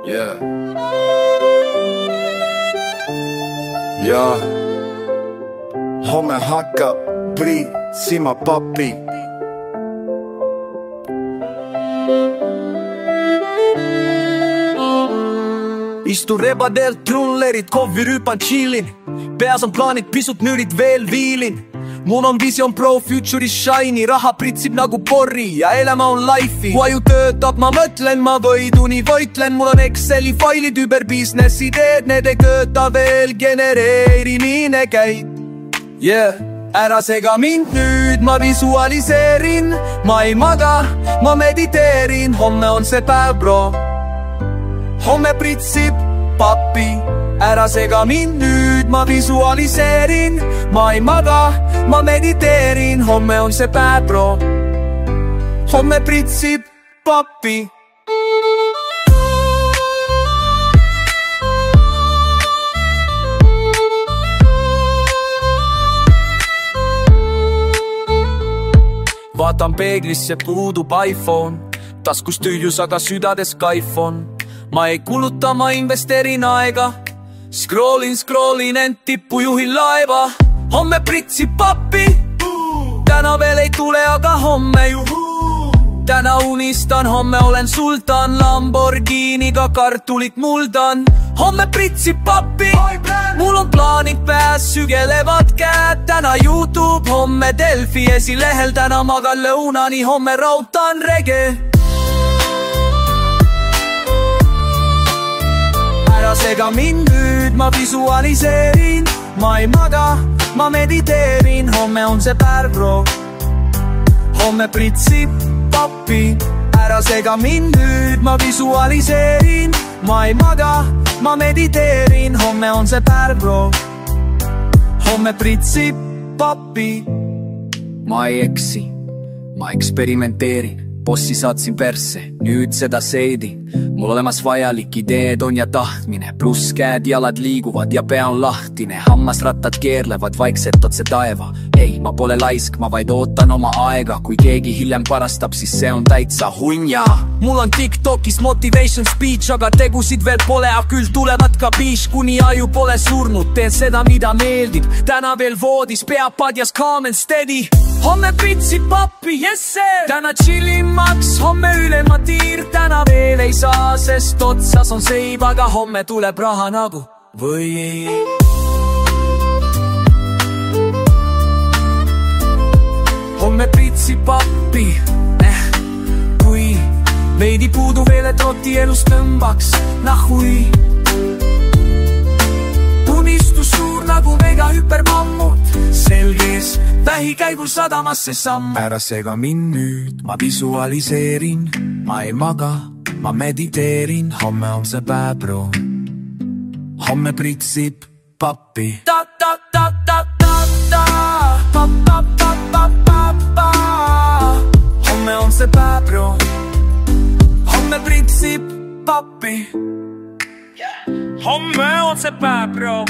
Yeah. Ja homme hakkab pritsima papi. Istun rebadelt trullerit, kohvi rüüpan chillin. Peas on plaanid, pisut nürid veel viilin. Mul on vision pro, future'is shiny. Raha pritsib nagu porri ja elama on life'i. Kui aju töötab, ma mõtlen, ma võiduni võitlen. Mul on Exceli failid, über business ideed. Need ei tööta veel, genereerimine käib. Yeah, ära sega mind nüüd, ma visualiseerin. Ma ei maga, ma mediteerin. Homme on see päev, bro. Homme pritsib papi. Ära sega mind nüüd, ma visualiseerin. Ma ei maga, ma mediteerin. Homme on see päev, bro. Homme pritsib papi. Vaatan peeglisse, puudub iPhone. Taskus tühjus, aga südades kaifon. Ma ei kuluta, ma investeerin aega. Scrollin, ent tippu juhin laeva. Homme pritsib papi. Täna veel ei tule, aga homme ju. Täna unistan, homme olen sultan. Lamborghiniga kartulit muldan. Homme pritsib papi. Mul on plaanid peas, sügelevad käed. Täna YouTube, homme Delfi esilehel. Täna magan lõunani, homme rautan rege. Ära sega mind nüüd, ma visualiseerin. Ma ei maga, ma mediteerin. Homme on see päev, bro. Homme pritsib papi. Ära sega mind nüüd, ma visualiseerin. Ma ei maga, ma mediteerin. Homme on see päev, bro. Homme pritsib papi. Ma ei eksi, ma eksperimenteerin. Bossi saatsin perse, nüüd seda seedin. Mul olemas vajalik ideed on ja tahtmine. Pluss käed, jalad liiguvad ja pea on lahtine. Hammasrattad keerlevad vaikselt otse taeva. Ei, ma pole laisk, ma vaid ootan oma aega. Kui keegi hiljem parastab, siis see on täitsa hunja. Mul on TikTokis motivation speech, aga tegusid veel pole, aga küll tulevad ka biš. Kuni aju pole surnud, teen seda, mida meeldib. Täna veel voodis, pea padjas, calm and steady. Homme pritsib papi, yes sir. Täna chillimaks, homme ülema tiir. Täna veel ei saa, sest otsas on seib. Aga homme tuleb raha nagu või ei. Homme pritsib papi. Kui veidi puudu veel, et roti elust tõmbaks. Nahui. Unistus suur nagu mega hüpermammut. Selges vähikäigul sadamasse samm. Ära sega mind nüüd, ma visualiseerin. Ma ei maga, ma mediteerin. Homme on see päev, bro. Homme pritsib papi. Homme on see päev, bro. Homme pritsib papi. Homme on see päev, bro.